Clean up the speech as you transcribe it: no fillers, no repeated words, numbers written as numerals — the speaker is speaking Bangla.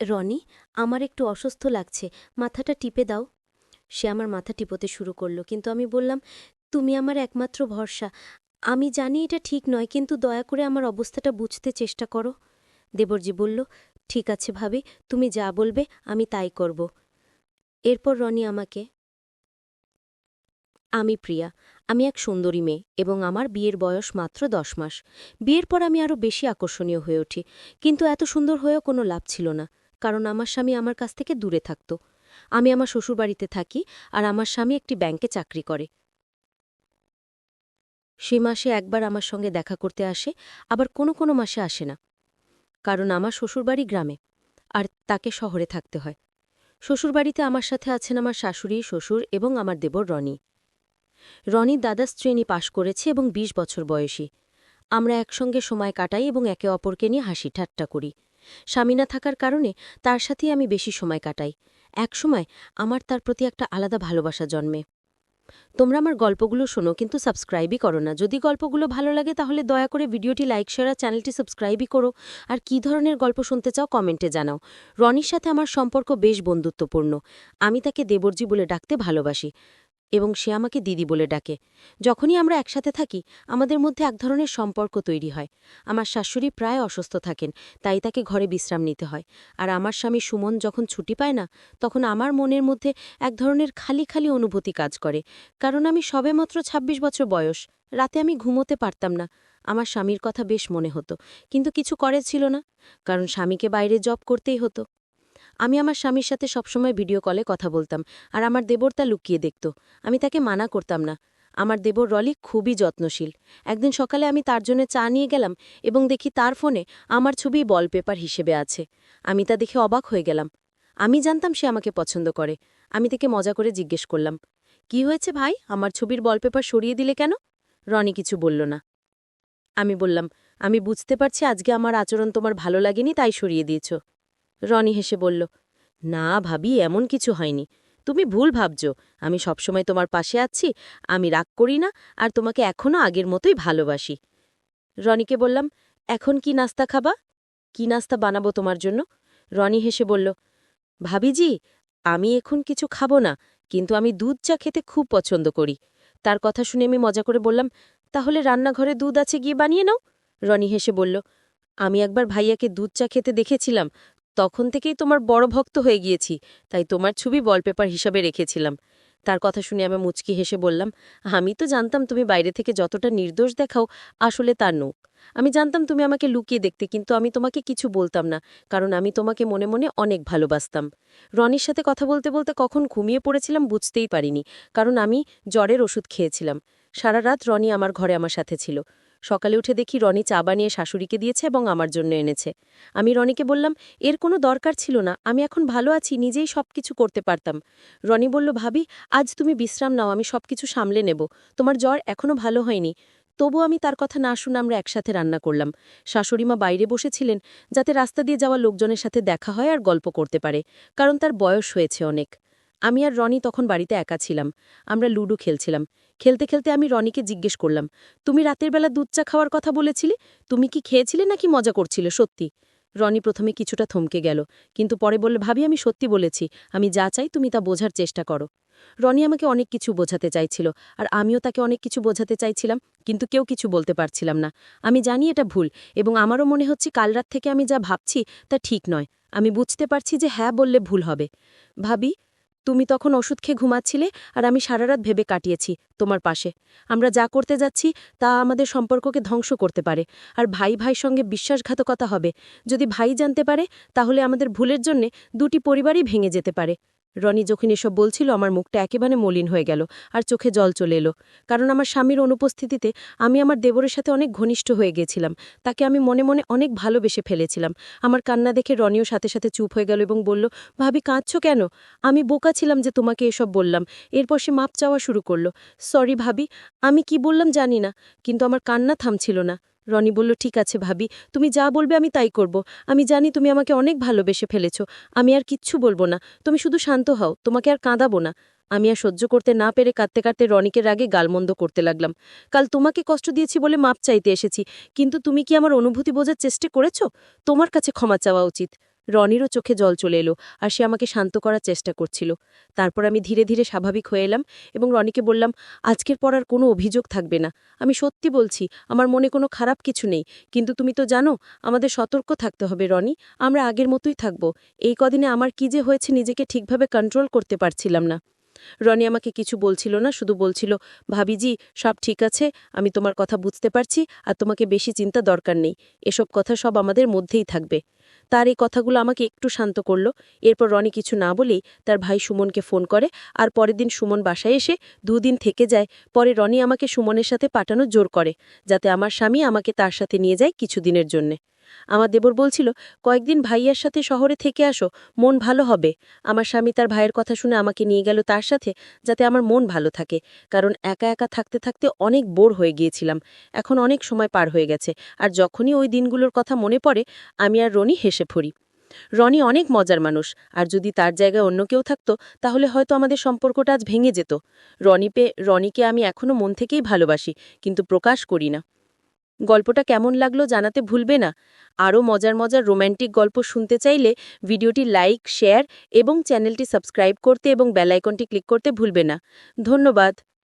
রনি, আমার একটু অসুস্থ লাগছে, মাথাটা টিপে দাও। সে আমার মাথা টিপোতে শুরু করলো, কিন্তু আমি বললাম, তুমি আমার একমাত্র ভরসা। আমি জানি এটা ঠিক নয়, কিন্তু দয়া করে আমার অবস্থাটা বুঝতে চেষ্টা করো। দেবরজি বলল, ঠিক আছে ভাবি, তুমি যা বলবে আমি তাই করব। এরপর রনি আমাকে, আমি প্রিয়া, আমি এক সুন্দরী মেয়ে এবং আমার বিয়ের বয়স মাত্র 10 মাস। বিয়ের পর আমি আরও বেশি আকর্ষণীয় হয়ে উঠি, কিন্তু এত সুন্দর হয়েও কোনো লাভ ছিল না, কারণ আমার স্বামী আমার কাছ থেকে দূরে থাকত। আমি আমার শ্বশুরবাড়িতে থাকি, আর আমার স্বামী একটি ব্যাংকে চাকরি করে। সে মাসে একবার আমার সঙ্গে দেখা করতে আসে, আবার কোনো কোনো মাসে আসে না, কারণ আমার শ্বশুরবাড়ি গ্রামে, আর তাকে শহরে থাকতে হয়। শ্বশুরবাড়িতে আমার সাথে আছেন আমার শাশুড়ি, শ্বশুর এবং আমার দেবর রনি। রনি দ্বাদশ শ্রেণী পাশ করেছে এবং ২০ বছর বয়সী। আমরা একসঙ্গে সময় কাটাই এবং একে অপরকে নিয়ে হাসি ঠাট্টা করি। স্বামী না থাকার কারণে তার সাথেই আমি বেশি সময় কাটাই। একসময় আমার তার প্রতি একটা আলাদা ভালোবাসা জন্মে। তোমরা আমার গল্পগুলো শোনো, কিন্তু সাবস্ক্রাইবই করো না। যদি গল্পগুলো ভালো লাগে তাহলে দয়া করে ভিডিওটি লাইক, শেয়ার আর চ্যানেলটি সাবস্ক্রাইবই করো। আর কী ধরনের গল্প শুনতে চাও কমেন্টে জানাও। রনির সাথে আমার সম্পর্ক বেশ বন্ধুত্বপূর্ণ। আমি তাকে দেবরজি বলে ডাকতে ভালোবাসি এবং সে আমাকে দিদি বলে ডাকে। যখনই আমরা একসাথে থাকি আমাদের মধ্যে এক ধরনের সম্পর্ক তৈরি হয়। আমার শাশুড়ি প্রায় অসুস্থ থাকেন, তাই তাকে ঘরে বিশ্রাম নিতে হয়। আর আমার স্বামী সুমন যখন ছুটি পায় না, তখন আমার মনের মধ্যে এক ধরনের খালি খালি অনুভূতি কাজ করে, কারণ আমি সবেমাত্র ২৬ বছর বয়স। রাতে আমি ঘুমোতে পারতাম না। আমার স্বামীর কথা বেশ মনে হতো, কিন্তু কিছু করে ছিল না, কারণ স্বামীকে বাইরে জব করতেই হতো। আমি আমার স্বামীর সাথে সবসময় ভিডিও কলে কথা বলতাম, আর আমার দেবর তা লুকিয়ে দেখত। আমি তাকে মানা করতাম না। আমার দেবর রলি খুবই যত্নশীল। একদিন সকালে আমি তার জন্য চা নিয়ে গেলাম এবং দেখি তার ফোনে আমার ছবি ওয়ালপেপার হিসেবে আছে। আমি তা দেখে অবাক হয়ে গেলাম। আমি জানতাম সে আমাকে পছন্দ করে। আমি তাকে মজা করে জিজ্ঞেস করলাম, কি হয়েছে ভাই, আমার ছবির ওয়ালপেপার সরিয়ে দিলে কেন? রনি কিছু বলল না। আমি বললাম, আমি বুঝতে পারছি আজকে আমার আচরণ তোমার ভালো লাগেনি, তাই সরিয়ে দিয়েছ। রনি হেসে বলল, না ভাবি, এমন কিছু হয়নি। তুমি ভুল ভাবছ। আমি সবসময় তোমার পাশে আছি, আমি রাগ করি না, আর তোমাকে এখনও আগের মতোই ভালোবাসি। রনিকে বললাম, এখন কি নাস্তা খাবা? কি নাস্তা বানাবো তোমার জন্য? রনি হেসে বলল, ভাবিজি, আমি এখন কিছু খাবো না, কিন্তু আমি দুধ চা খেতে খুব পছন্দ করি। তার কথা শুনে আমি মজা করে বললাম, তাহলে রান্নাঘরে দুধ আছে, গিয়ে বানিয়ে নাও। রনি হেসে বলল, আমি একবার ভাইয়াকে দুধ চা খেতে দেখেছিলাম, তখন থেকেই তোমার বড় ভক্ত হয়ে গিয়েছি, তাই তোমার ছবি ওয়ালপেপার হিসাবে রেখেছিলাম। তার কথা শুনে আমি মুচকি হেসে বললাম, আমি তো জানতাম তুমি বাইরে থেকে যতটা নির্দোষ দেখাও, আসলে তা নও। আমি জানতাম তুমি আমাকে লুকিয়ে দেখতে, কিন্তু আমি তোমাকে কিছু বলতাম না, কারণ আমি তোমাকে মনে মনে অনেক ভালোবাসতাম। রনির সাথে কথা বলতে বলতে কখন ঘুমিয়ে পড়েছিলাম বুঝতেই পারিনি, কারণ আমি জ্বরের ওষুধ খেয়েছিলাম। সারা রাত রনি আমার ঘরে আমার সাথে ছিল। সকালে উঠে দেখি রনি চা বানিয়ে শাশুড়িকে দিয়েছে এবং আমার জন্য এনেছে। আমি রনিকে বললাম, এর কোনো দরকার ছিল না, আমি এখন ভালো আছি, নিজেই সবকিছু করতে পারতাম। রনি বলল, ভাবি, আজ তুমি বিশ্রাম নাও, আমি সবকিছু সামলে নেব। তোমার জ্বর এখনও ভালো হয়নি। তবু আমি তার কথা না শুনে আমরা একসাথে রান্না করলাম। শাশুড়িমা বাইরে বসেছিলেন, যাতে রাস্তা দিয়ে যাওয়া লোকজনের সাথে দেখা হয় আর গল্প করতে পারে, কারণ তার বয়স হয়েছে অনেক। আমি আর রনি তখন বাড়িতে একা ছিলাম। আমরা লুডো খেলছিলাম। খেলতে খেলতে আমি রনিকে জিজ্ঞেস করলাম, তুমি রাতের বেলা দুধ চা খাওয়ার কথা বলেছিলে, তুমি কি খেয়েছিলে নাকি মজা করছিলে সত্যি? রনি প্রথমে কিছুটা থমকে গেল, কিন্তু পরে বলল, ভাবি, আমি সত্যি বলেছি, আমি যা চাই তুমি তা বোঝার চেষ্টা করো। রনি আমাকে অনেক কিছু বোঝাতে চাইছিল, আর আমিও তাকে অনেক কিছু বোঝাতে চাইছিলাম, কিন্তু কেউ কিছু বলতে পারছিলাম না। আমি জানি এটা ভুল, এবং আমারও মনে হচ্ছে কাল রাত থেকে আমি যা ভাবছি তা ঠিক নয়। আমি বুঝতে পারছি যে হ্যাঁ বললে ভুল হবে। ভাবি, তুমি তখন ওষুধ খেয়ে ঘুমাচ্ছিলে, আর আমি সারা রাত ভেবে কাটিয়েছি তোমার পাশে। আমরা যা করতে যাচ্ছি তা আমাদের সম্পর্ককে ধ্বংস করতে পারে, আর ভাই ভাইয়ের সঙ্গে বিশ্বাসঘাতকতা হবে। যদি ভাই জানতে পারে, তাহলে আমাদের ভুলের জন্যে দুটি পরিবারই ভেঙে যেতে পারে। রনি যখন এসব বলছিল আমার মুখটা একেবারে মলিন হয়ে গেল, আর চোখে জল চলে এলো, কারণ আমার স্বামীর অনুপস্থিতিতে আমি আমার দেবরের সাথে অনেক ঘনিষ্ঠ হয়ে গেছিলাম। তাকে আমি মনে মনে অনেক ভালোবেসে ফেলেছিলাম। আমার কান্না দেখে রনিও সাথে সাথে চুপ হয়ে গেল এবং বলল, ভাবি, কাঁদছ কেন? আমি বোকা ছিলাম যে তোমাকে এসব বললাম। এরপর সে মাপ চাওয়া শুরু করল। সরি ভাবি, আমি কি বললাম জানি না, কিন্তু আমার কান্না থামছিল না। রনি বলল, ঠিক আছে ভাবি, তুমি যা বলবে আমি তাই করব। আমি জানি তুমি আমাকে অনেক ভালোবেসে ফেলেছ। আমি আর কিচ্ছু বলবো না, তুমি শুধু শান্ত হও, তোমাকে আর কাঁদাবো না। আমি আর সহ্য করতে না পেরে কাঁদতে কাঁদতে রনিকে রাগে গালমন্দ করতে লাগলাম। কাল তোমাকে কষ্ট দিয়েছি বলে মাপ চাইতে এসেছি, কিন্তু তুমি কি আমার অনুভূতি বোঝার চেষ্টা করেছ? তোমার কাছে ক্ষমা চাওয়া উচিত। রনিরও চোখে জল চলে এলো আর সে আমাকে শান্ত করার চেষ্টা করছিল। তারপর আমি ধীরে ধীরে স্বাভাবিক হয়ে এলাম এবং রনিকে বললাম, আজকের পর আর কোনো অভিযোগ থাকবে না। আমি সত্যি বলছি, আমার মনে কোনো খারাপ কিছু নেই, কিন্তু তুমি তো জানো আমাদের সতর্ক থাকতে হবে রনি। আমরা আগের মতোই থাকব। এই কদিনে আমার কি যে হয়েছে নিজেকে ঠিকভাবে কন্ট্রোল করতে পারছিলাম না। রনি আমাকে কিছু বলছিল না, শুধু বলছিল, ভাবিজি সব ঠিক আছে, আমি তোমার কথা বুঝতে পারছি আর তোমাকে বেশি চিন্তা দরকার নেই, এসব কথা সব আমাদের মধ্যেই থাকবে। তার এই কথাগুলো আমাকে একটু শান্ত করল। এরপর রনি কিছু না বলেই তার ভাই সুমনকে ফোন করে আর পরের দিন সুমন বাসায় এসে 2 দিন থেকে যায়। পরে রনি আমাকে সুমনের সাথে পাঠানো জোর করে, যাতে আমার স্বামী আমাকে তার সাথে নিয়ে যায় কিছুদিনের জন্যে। আমার দেবর বলছিল, কয়েকদিন ভাইয়ার সাথে শহরে থেকে আসো, মন ভালো হবে। আমার স্বামী তার ভাইয়ের কথা শুনে আমাকে নিয়ে গেল তার সাথে, যাতে আমার মন ভালো থাকে, কারণ একা একা থাকতে থাকতে অনেক বোর হয়ে গিয়েছিলাম। এখন অনেক সময় পার হয়ে গেছে, আর যখনই ওই দিনগুলোর কথা মনে পড়ে আমি আর রনি হেসে পড়ি। রনি অনেক মজার মানুষ, আর যদি তার জায়গায় অন্য কেউ থাকতো তাহলে হয়তো আমাদের সম্পর্কটা আজ ভেঙে যেত। রনিকে আমি এখনো মন থেকেই ভালোবাসি, কিন্তু প্রকাশ করি না। গল্পটা কেমন লাগলো জানাতে ভুলবে না। আরও মজার মজার রোম্যান্টিক গল্প শুনতে চাইলে ভিডিওটি লাইক, শেয়ার এবং চ্যানেলটি সাবস্ক্রাইব করতে এবং বেল আইকনটি ক্লিক করতে ভুলবে না। ধন্যবাদ।